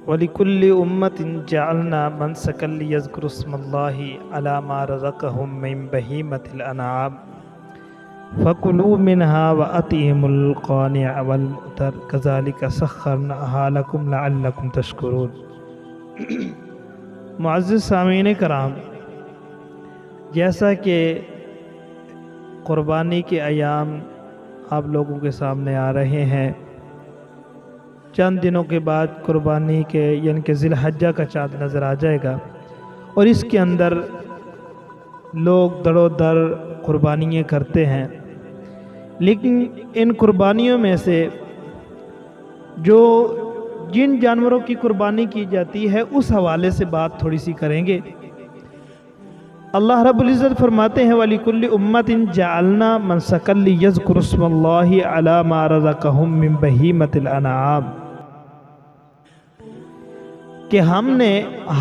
وَلِكُلِّ أُمَّةٍ جَعَلْنَا مَنْسَكًا لِيَذْكُرُوا اسْمَ اللَّهِ عَلَى مَا رَزَقَهُم مِّن بَهِيمَةِ الْأَنْعَامِ فَكُلُوا مِنْهَا وَأَطْعِمُوا الْقَانِعَ وَالْمُعْتَرَّ كَذَلِكَ سَخَّرْنَاهَا لَكُمْ لَعَلَّكُمْ تَشْكُرُونَ۔ معزز سامعین کرام، جیسا کہ قربانی کے ایام آپ لوگوں کے سامنے آ رہے ہیں، چند دنوں کے بعد قربانی کے یعنی کہ ذی الحجہ کا چاند نظر آ جائے گا، اور اس کے اندر لوگ در و در قربانیاں کرتے ہیں۔ لیکن ان قربانیوں میں سے جن جانوروں کی قربانی کی جاتی ہے اس حوالے سے بات تھوڑی سی کریں گے۔ اللہ رب العزت فرماتے ہیں وَلِكُلِّ أُمَّةٍ جَعَلْنَا مَنْسَكًا لِيَذْكُرُوا اسْمَ اللَّهِ عَلَى مَا رَزَقَهُم مِّن بَهِيمَةِ الْأَنْعَامِ، کہ ہم نے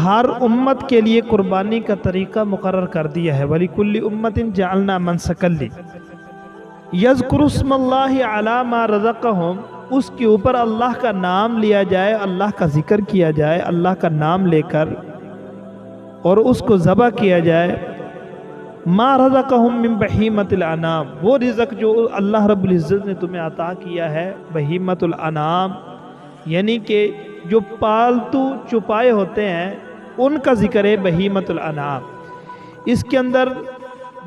ہر امت کے لیے قربانی کا طریقہ مقرر کر دیا ہے۔ وَلِكُلِّ أُمَّةٍ جَعَلْنَا مَنْسَكًا يَذْكُرُوا اسْمَ اللَّهِ عَلَى مَا رَزَقَهُم، اس کے اوپر اللہ کا نام لیا جائے، اللہ کا ذکر کیا جائے، اللہ کا نام لے کر اور اس کو ذبح کیا جائے۔ ما رزقہم من بہیمۃ الانعام، وہ رزق جو اللہ رب العزت نے تمہیں عطا کیا ہے، بہیمۃ الانعام یعنی کہ جو پالتو چوپائے ہوتے ہیں ان کا ذکر ہے بہیمۃ الانعام۔ اس کے اندر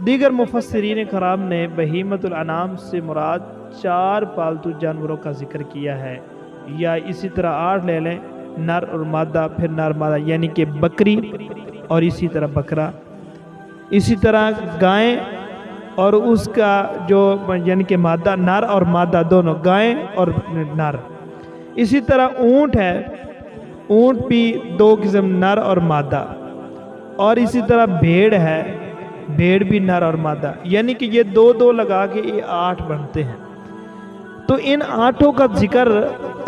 دیگر مفسرین کرام نے بہیمۃ الانعام سے مراد 4 پالتو جانوروں کا ذکر کیا ہے، یا اسی طرح 8 لے لیں، نر اور مادہ، پھر نر مادہ یعنی کہ بکری اور اسی طرح بکرا، اسی طرح گائیں اور اس کا جو یعنی کہ مادہ نر اور مادہ دونوں، گائیں اور نر۔ اسی طرح اونٹ ہے، اونٹ بھی 2 قسم، نر اور مادہ، اور اسی طرح بھیڑ ہے، بھیڑ بھی نر اور مادہ، یعنی کہ یہ 2 لگا کے یہ 8 بنتے ہیں۔ تو ان 8 کا ذکر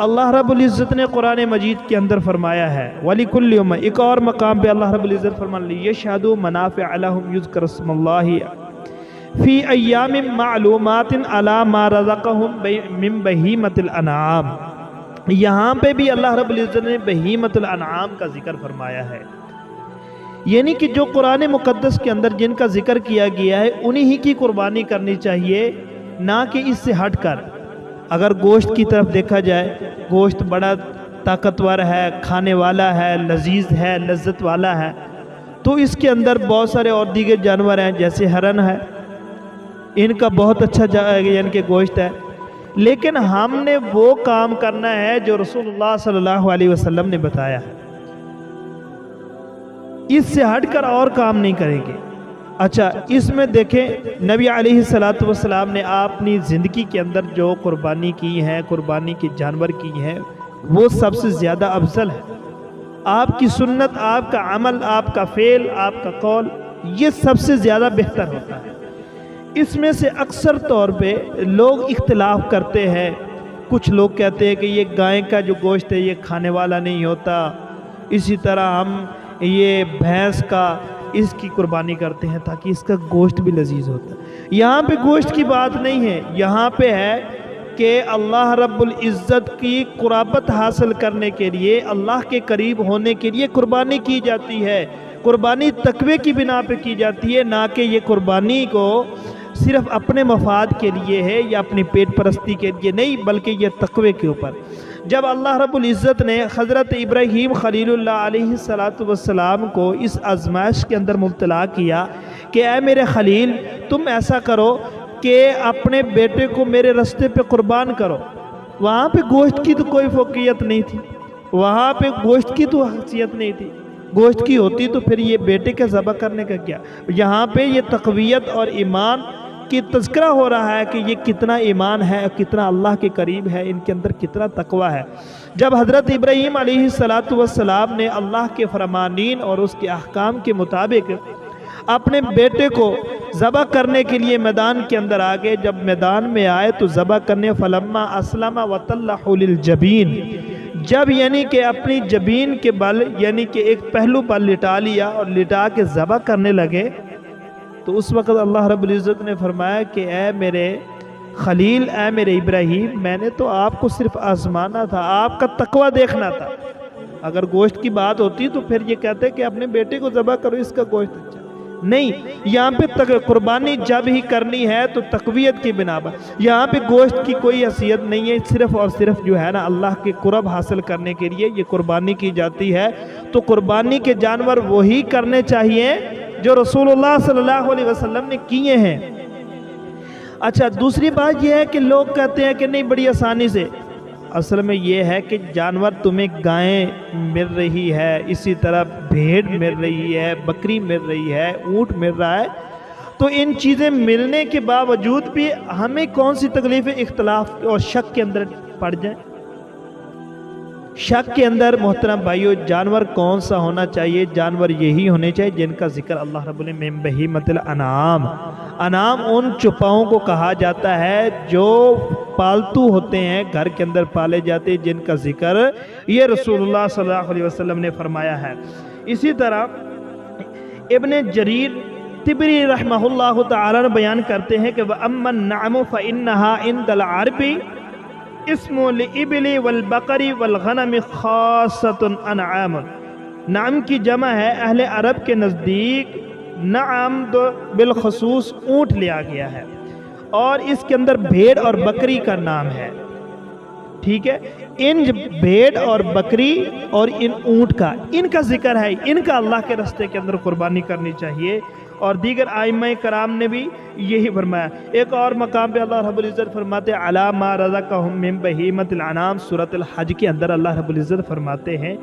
اللہ رب العزت نے قرآن مجید کے اندر فرمایا ہے۔ وَلِكُلِّ أُمَّةٍ، ایک اور مقام پہ اللہ رب العزت فرمان لِيَشْهَدُوا مَنَافِعَ لَهُمْ يُذْكَرُ اسْمَ اللَّهِ فِي أَيَّامٍ مَّعْلُومَاتٍ عَلَى مَا رَزَقَهُم مِّن بَهِيمَةِ الْأَنْعَامِ، یہاں پہ بھی اللہ رب العزت نے بہیمۃ الانعام کا ذکر فرمایا ہے، یعنی کہ جو قرآن مقدس کے اندر جن کا ذکر کیا گیا ہے انہی ہی کی قربانی کرنی چاہیے، نہ کہ اس سے ہٹ کر۔ اگر گوشت کی طرف دیکھا جائے، گوشت بڑا طاقتور ہے، کھانے والا ہے، لذیذ ہے، لذت والا ہے، تو اس کے اندر بہت سارے اور دیگر جانور ہیں جیسے ہرن ہے، ان کا بہت اچھا یعنی کہ گوشت ہے، لیکن ہم نے وہ کام کرنا ہے جو رسول اللہ صلی اللہ علیہ وسلم نے بتایا ہے، اس سے ہٹ کر اور کام نہیں کریں گے۔ اچھا، اس میں دیکھیں نبی علیہ السلام نے اپنی زندگی کے اندر جو قربانی کی ہے، قربانی کے جانور کی ہیں، وہ سب سے زیادہ افضل ہے۔ آپ کی سنت، آپ کا عمل، آپ کا فعل، آپ کا قول، یہ سب سے زیادہ بہتر ہوتا ہے۔ اس میں سے اکثر طور پہ لوگ اختلاف کرتے ہیں، کچھ لوگ کہتے ہیں کہ یہ گائے کا جو گوشت ہے یہ کھانے والا نہیں ہوتا، اسی طرح ہم یہ بھینس کا اس کی قربانی کرتے ہیں تاکہ اس کا گوشت بھی لذیذ ہوتا ہے۔ یہاں پہ گوشت کی بات نہیں ہے، یہاں پہ ہے کہ اللہ رب العزت کی قربت حاصل کرنے کے لیے، اللہ کے قریب ہونے کے لیے قربانی کی جاتی ہے۔ قربانی تقوی کی بنا پہ کی جاتی ہے، نہ کہ یہ قربانی کو صرف اپنے مفاد کے لیے ہے یا اپنی پیٹ پرستی کے لیے نہیں، بلکہ یہ تقوی کے اوپر۔ جب اللہ رب العزت نے حضرت ابراہیم خلیل اللہ علیہ السلام کو اس آزمائش کے اندر مبتلا کیا کہ اے میرے خلیل، تم ایسا کرو کہ اپنے بیٹے کو میرے رستے پہ قربان کرو، وہاں پہ گوشت کی تو کوئی فوقیت نہیں تھی، وہاں پہ گوشت کی تو حیثیت نہیں تھی، گوشت کی ہوتی تو پھر یہ بیٹے کے ذبح کرنے کا کیا۔ یہاں پہ یہ تقویت اور ایمان کی تذکرہ ہو رہا ہے کہ یہ کتنا ایمان ہے، کتنا اللہ کے قریب ہے، ان کے اندر کتنا تقوی ہے۔ جب حضرت ابراہیم علیہ السلام نے اللہ کے فرمانین اور اس کے احکام کے مطابق اپنے بیٹے کو ذبح کرنے کے لیے میدان کے اندر آگے، جب میدان میں آئے تو ذبح کرنے فلما اسلم وتلہ للجبین، جب یعنی کہ اپنی جبین کے بل یعنی کہ ایک پہلو پر لٹا لیا اور لٹا کے ذبح کرنے لگے، تو اس وقت اللہ رب العزت نے فرمایا کہ اے میرے خلیل، اے میرے ابراہیم، میں نے تو آپ کو صرف آزمانا تھا، آپ کا تقوی دیکھنا تھا، اگر گوشت کی بات ہوتی تو پھر یہ کہتے کہ اپنے بیٹے کو ذبح کرو، اس کا گوشت اچھا نہیں. یہاں پہ قربانی جب ہی کرنی ہے تو تقویت کی بنا پر. یہاں پہ گوشت کی کوئی حیثیت نہیں ہے، صرف اور صرف جو ہے نا اللہ کے قرب حاصل کرنے کے لیے یہ قربانی کی جاتی ہے. تو قربانی کے جانور وہی کرنے چاہیے جو رسول اللہ صلی اللہ علیہ وسلم نے کیے ہیں. اچھا، دوسری بات یہ ہے کہ لوگ کہتے ہیں کہ نہیں بڑی آسانی سے. اصل میں یہ ہے کہ جانور تمہیں گائیں مل رہی ہے، اسی طرح بھیڑ مل رہی ہے، بکری مل رہی ہے، اونٹ مل رہا ہے، تو ان چیزیں ملنے کے باوجود بھی ہمیں کون سی تکلیف اختلاف اور شک کے اندر پڑ جائیں. شک کے اندر محترم بھائیو جانور کون سا ہونا چاہیے؟ جانور یہی ہونے چاہیے جن کا ذکر اللہ رب العالمین من بہیمۃ الانعام. انعام ان چوپاؤں کو کہا جاتا ہے جو پالتو ہوتے ہیں، گھر کے اندر پالے جاتے ہیں، جن کا ذکر یہ رسول اللہ صلی اللہ علیہ وسلم نے فرمایا ہے. اسی طرح ابن جریر طبری رحمہ اللہ تعالی نے بیان کرتے ہیں کہ وَأَمَّا النَّعْمُ فَإِنَّهَا عِنْدَ الْعَرْبِ اسم لِإِبِلِ وَالْبَقَرِ وَالْغَنَمِ خَاصَّةٌ انعام. نعم کی جمع ہے، اہل عرب کے نزدیک نعم بالخصوص اونٹ لیا گیا ہے، اور اس کے اندر بھیڑ اور بکری کا نام ہے. ٹھیک ہے، ان بھیڑ اور بکری اور ان اونٹ کا، ان کا ذکر ہے، ان کا اللہ کے راستے کے اندر قربانی کرنی چاہیے. اور دیگر ائمہ کرام نے بھی یہی فرمایا. ایک اور مقام پہ اللہ رب العزت فرماتے ہیں علی ما رزقہم من بہیمۃ الانعام. سورۃ الحج کے اندر اللہ رب العزت فرماتے ہیں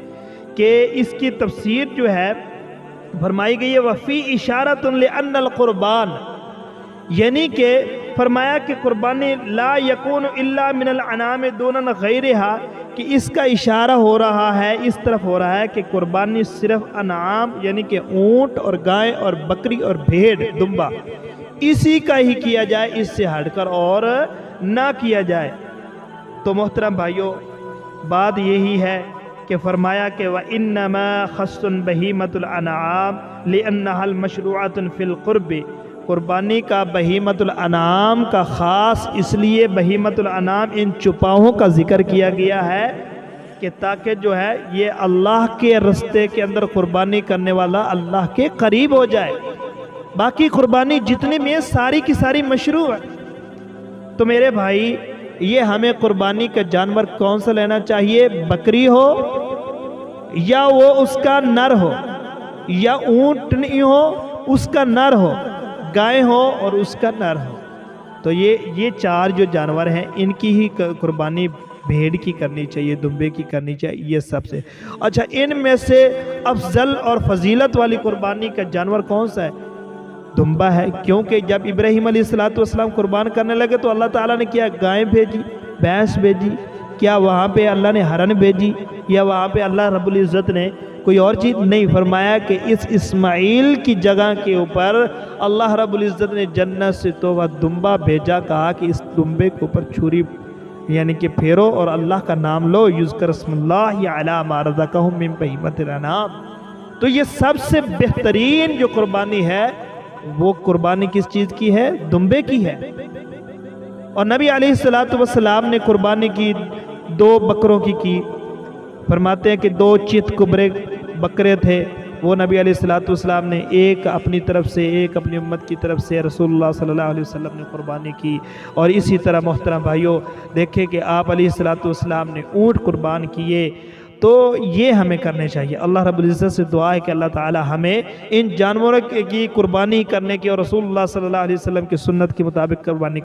کہ اس کی تفسیر جو ہے فرمائی گئی ہے وفی اشارۃ لان القربان، یعنی کہ فرمایا کہ قربانی لا یکون الا من الانعام دون غیرہا، کہ اس کا اشارہ ہو رہا ہے، اس طرف ہو رہا ہے کہ قربانی صرف انعام یعنی کہ اونٹ اور گائے اور بکری اور بھیڑ دمبا اسی کا ہی کیا جائے، اس سے ہٹ کر اور نہ کیا جائے. تو محترم بھائیو بات یہی ہے کہ فرمایا کہ وَإِنَّمَا خَصٌ بَهِيمَةُ الْأَنْعَامِ لِأَنَّهَا الْمَشْرُوعَةٌ فِي الْقُرْبِ. قربانی کا بہیمۃ الانعام کا خاص اس لیے بہیمۃ الانعام ان چوپاؤں کا ذکر کیا گیا ہے کہ تاکہ جو ہے یہ اللہ کے رستے کے اندر قربانی کرنے والا اللہ کے قریب ہو جائے. باقی قربانی جتنے میں ساری کی ساری مشروع ہے. تو میرے بھائی یہ ہمیں قربانی کا جانور کون سا لینا چاہیے؟ بکری ہو یا وہ اس کا نر ہو، یا اونٹنی ہو اس کا نر ہو، گائے ہو اور اس کا نر ہو. تو یہ چار جو جانور ہیں ان کی ہی قربانی بھیڑ کی کرنی چاہیے، دمبے کی کرنی چاہیے، یہ سب سے. اچھا، ان میں سے افضل اور فضیلت والی قربانی کا جانور کون سا ہے؟ دمبا ہے، کیونکہ جب ابراہیم علیہ السلام قربان کرنے لگے تو اللہ تعالیٰ نے کیا گائیں بھیجی، بھینس بھیجی، کیا وہاں پہ اللہ نے ہرن بھیجی، یا وہاں پہ اللہ رب العزت نے کوئی اور چیز نہیں؟ فرمایا کہ اس اسماعیل کی جگہ کے اوپر اللہ رب العزت نے جنت سے تو وہ دمبا بھیجا، کہا کہ اس دمبے کے اوپر چھری یعنی کہ پھیرو اور اللہ کا نام لو، یذکر اسم اللہ علی ما رزقہم من بہیمۃ الانعام. تو یہ سب سے بہترین جو قربانی ہے وہ قربانی کس چیز کی ہے؟ دمبے کی ہے. اور نبی علیہ السلام نے قربانی کی 2 بکروں کی. فرماتے ہیں کہ 2 چت کبرے بکرے تھے، وہ نبی علیہ السلام نے ایک اپنی طرف سے ایک اپنی امت کی طرف سے رسول اللہ صلی اللہ علیہ وسلم نے قربانی کی. اور اسی طرح محترم بھائیوں دیکھیں کہ آپ علیہ السلام نے اونٹ قربان کیے. تو یہ ہمیں کرنے چاہیے. اللہ رب العزت سے دعا ہے کہ اللہ تعالی ہمیں ان جانوروں کی قربانی کرنے کی اور رسول اللہ صلی اللہ علیہ وسلم کی سنت کے مطابق قربانی